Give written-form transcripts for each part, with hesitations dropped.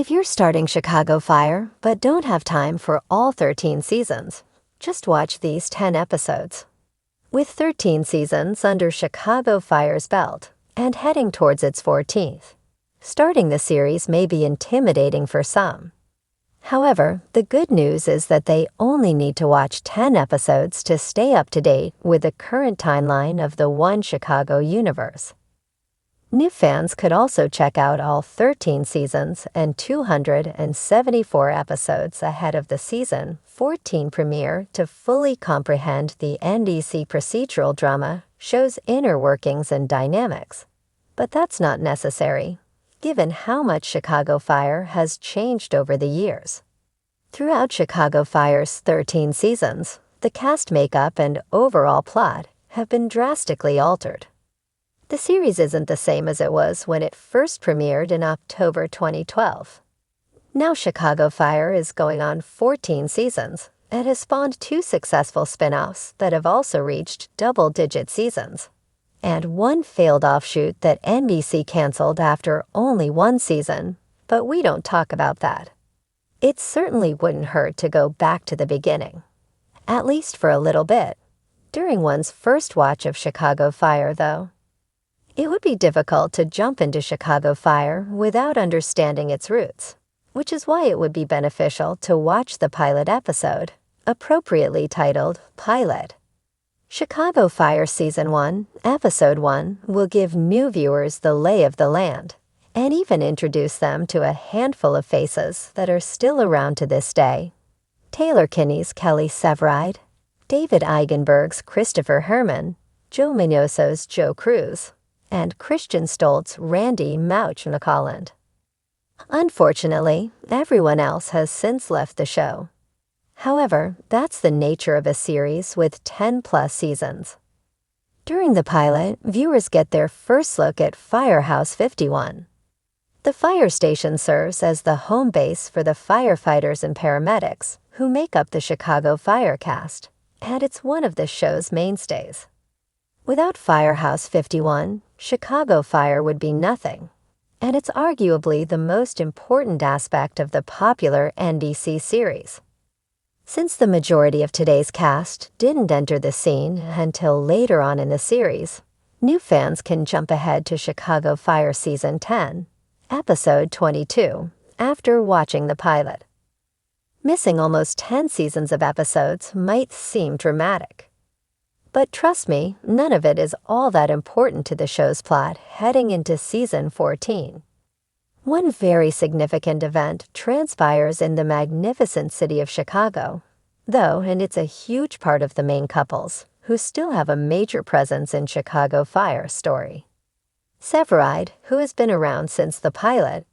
If you're starting Chicago Fire but don't have time for all 13 seasons, just watch these 10 episodes. With 13 seasons under Chicago Fire's belt and heading towards its 14th, starting the series may be intimidating for some. However, the good news is that they only need to watch 10 episodes to stay up to date with the current timeline of the One Chicago universe. New fans could also check out all 13 seasons and 274 episodes ahead of the season 14 premiere to fully comprehend the NBC procedural drama show's inner workings and dynamics. But that's not necessary, given how much Chicago Fire has changed over the years. Throughout Chicago Fire's 13 seasons, the cast makeup and overall plot have been drastically altered. The series isn't the same as it was when it first premiered in October 2012. Now Chicago Fire is going on 14 seasons and has spawned 2 successful spin-offs that have also reached double-digit seasons, and one failed offshoot that NBC canceled after only 1 season, but we don't talk about that. It certainly wouldn't hurt to go back to the beginning, at least for a little bit, during one's first watch of Chicago Fire, though. It would be difficult to jump into Chicago Fire without understanding its roots, which is why it would be beneficial to watch the pilot episode, appropriately titled Pilot. Chicago Fire Season 1, Episode 1 will give new viewers the lay of the land, and even introduce them to a handful of faces that are still around to this day. Taylor Kinney's Kelly Severide, David Eigenberg's Christopher Herman, Joe Minoso's Joe Cruz, and Christian Stoltz's Randy Mouch McColland. Unfortunately, everyone else has since left the show. However, that's the nature of a series with 10-plus seasons. During the pilot, viewers get their first look at Firehouse 51. The fire station serves as the home base for the firefighters and paramedics who make up the Chicago Fire cast, and it's one of the show's mainstays. Without Firehouse 51, Chicago Fire would be nothing, and it's arguably the most important aspect of the popular NBC series. Since the majority of today's cast didn't enter the scene until later on in the series, new fans can jump ahead to Chicago Fire Season 10, Episode 22, after watching the pilot. Missing almost 10 seasons of episodes might seem dramatic. But trust me, none of it is all that important to the show's plot heading into Season 14. One very significant event transpires in the magnificent city of Chicago, though, and it's a huge part of the main couples, who still have a major presence in Chicago Fire story. Severide, who has been around since the pilot,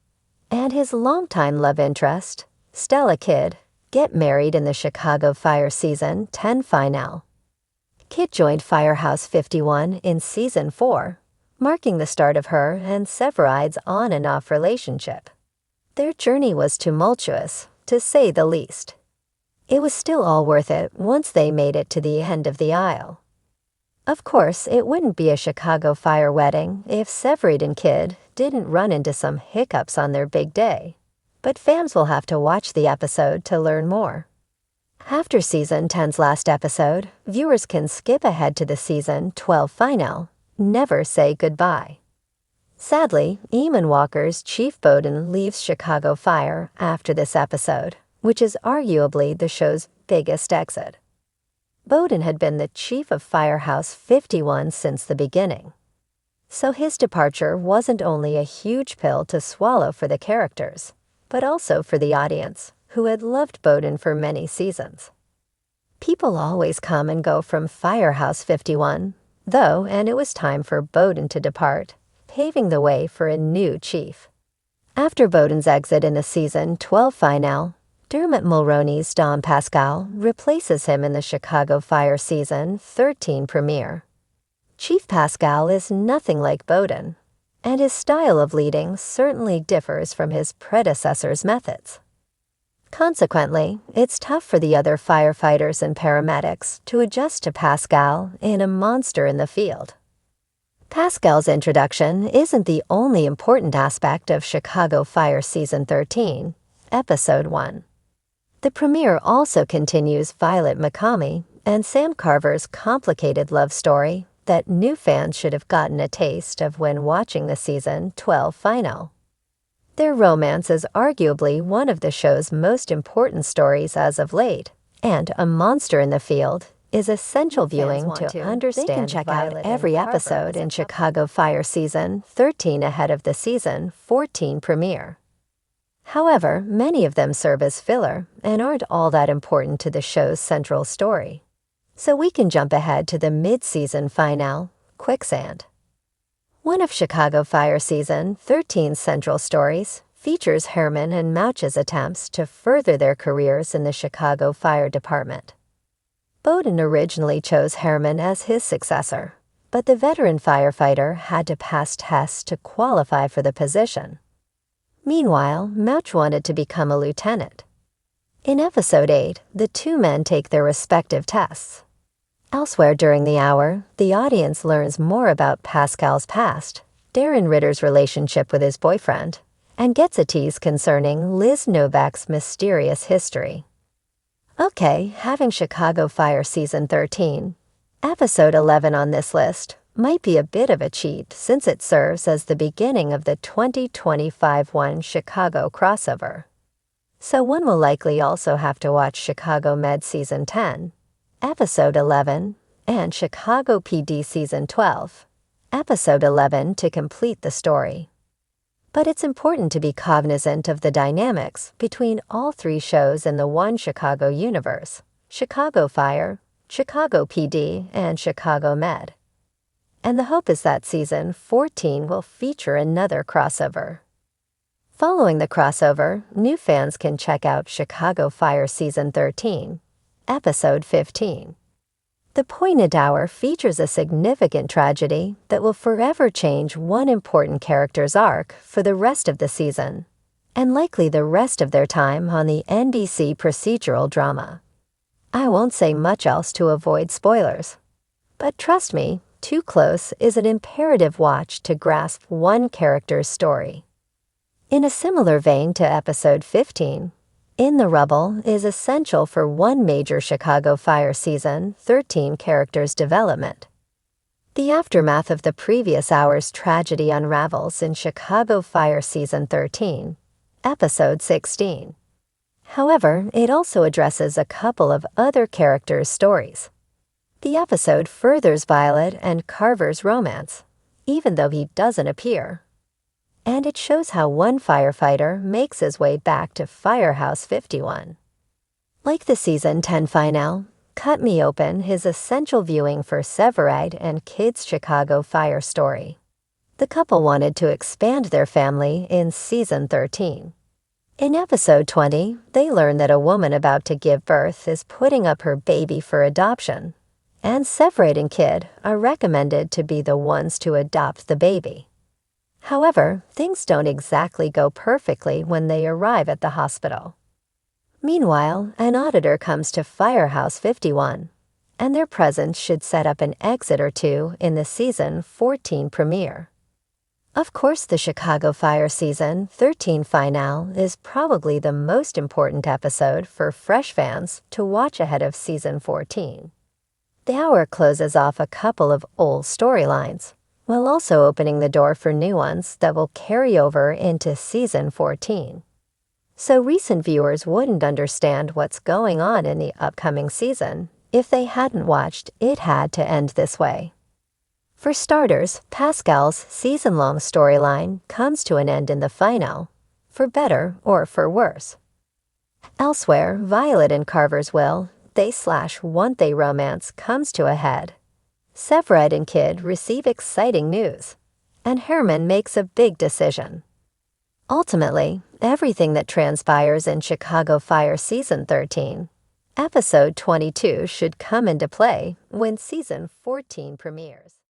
and his longtime love interest, Stella Kidd, get married in the Chicago Fire Season 10 finale. Kidd joined Firehouse 51 in Season 4, marking the start of her and Severide's on and off relationship. Their journey was tumultuous, to say the least. It was still all worth it once they made it to the end of the aisle. Of course, it wouldn't be a Chicago Fire wedding if Severide and Kidd didn't run into some hiccups on their big day, but fans will have to watch the episode to learn more. After Season 10's last episode, viewers can skip ahead to the Season 12 finale, Never Say Goodbye. Sadly, Eamon Walker's Chief Bowden leaves Chicago Fire after this episode, which is arguably the show's biggest exit. Bowden had been the chief of Firehouse 51 since the beginning, so his departure wasn't only a huge pill to swallow for the characters, but also for the audience, who had loved Bowden for many seasons. People always come and go from Firehouse 51, though, and it was time for Bowden to depart, paving the way for a new chief. After Bowden's exit in the Season 12 finale, Dermot Mulroney's Dom Pascal replaces him in the Chicago Fire Season 13 premiere. Chief Pascal is nothing like Bowden, and his style of leading certainly differs from his predecessor's methods. Consequently, it's tough for the other firefighters and paramedics to adjust to Pascal in a monster in the field. Pascal's introduction isn't the only important aspect of Chicago Fire Season 13, Episode 1. The premiere also continues Violet McCamey and Sam Carver's complicated love story that new fans should have gotten a taste of when watching the Season 12 final. Their romance is arguably one of the show's most important stories as of late, and A Monster in the Field is essential viewing to understand. They can check out every episode in Chicago Fire Season 13 ahead of the Season 14 premiere. However, many of them serve as filler and aren't all that important to the show's central story. So we can jump ahead to the mid-season finale, Quicksand. One of Chicago Fire Season 13's central stories features Herman and Mouch's attempts to further their careers in the Chicago Fire Department. Bowden originally chose Herman as his successor, but the veteran firefighter had to pass tests to qualify for the position. Meanwhile, Mouch wanted to become a lieutenant. In Episode 8, the two men take their respective tests. Elsewhere during the hour, the audience learns more about Pascal's past, Darren Ritter's relationship with his boyfriend, and gets a tease concerning Liz Novak's mysterious history. Okay, having Chicago Fire Season 13, Episode 11 on this list might be a bit of a cheat since it serves as the beginning of the 2025-1 Chicago crossover. So one will likely also have to watch Chicago Med Season 10, Episode 11, and Chicago PD Season 12, Episode 11 to complete the story. But it's important to be cognizant of the dynamics between all three shows in the one Chicago universe: Chicago Fire, Chicago PD, and Chicago Med. And the hope is that Season 14 will feature another crossover. Following the crossover, new fans can check out Chicago Fire Season 13, Episode 15. The Pointed Hour features a significant tragedy that will forever change one important character's arc for the rest of the season, and likely the rest of their time on the NBC procedural drama. I won't say much else to avoid spoilers, but trust me, Too Close is an imperative watch to grasp one character's story. In a similar vein to Episode 15, In the Rubble is essential for one major Chicago Fire Season 13 character's development. The aftermath of the previous hour's tragedy unravels in Chicago Fire Season 13, Episode 16. However, it also addresses a couple of other characters' stories. The episode furthers Violet and Carver's romance, even though he doesn't appear. And it shows how one firefighter makes his way back to Firehouse 51. Like the Season 10 finale, Cut Me Open is essential viewing for Severide and Kid's Chicago Fire story. The couple wanted to expand their family in Season 13. In Episode 20, they learn that a woman about to give birth is putting up her baby for adoption, and Severide and Kid are recommended to be the ones to adopt the baby. However, things don't exactly go perfectly when they arrive at the hospital. Meanwhile, an auditor comes to Firehouse 51, and their presence should set up an exit or two in the Season 14 premiere. Of course, the Chicago Fire Season 13 finale is probably the most important episode for fresh fans to watch ahead of Season 14. The hour closes off a couple of old storylines, while also opening the door for new ones that will carry over into Season 14. So recent viewers wouldn't understand what's going on in the upcoming season if they hadn't watched It Had to End This Way. For starters, Pascal's season-long storyline comes to an end in the final, for better or for worse. Elsewhere, Violet and Carver's will-they/want they romance comes to a head. Severide and Kid receive exciting news, and Herman makes a big decision. Ultimately, everything that transpires in Chicago Fire Season 13, Episode 22 should come into play when Season 14 premieres.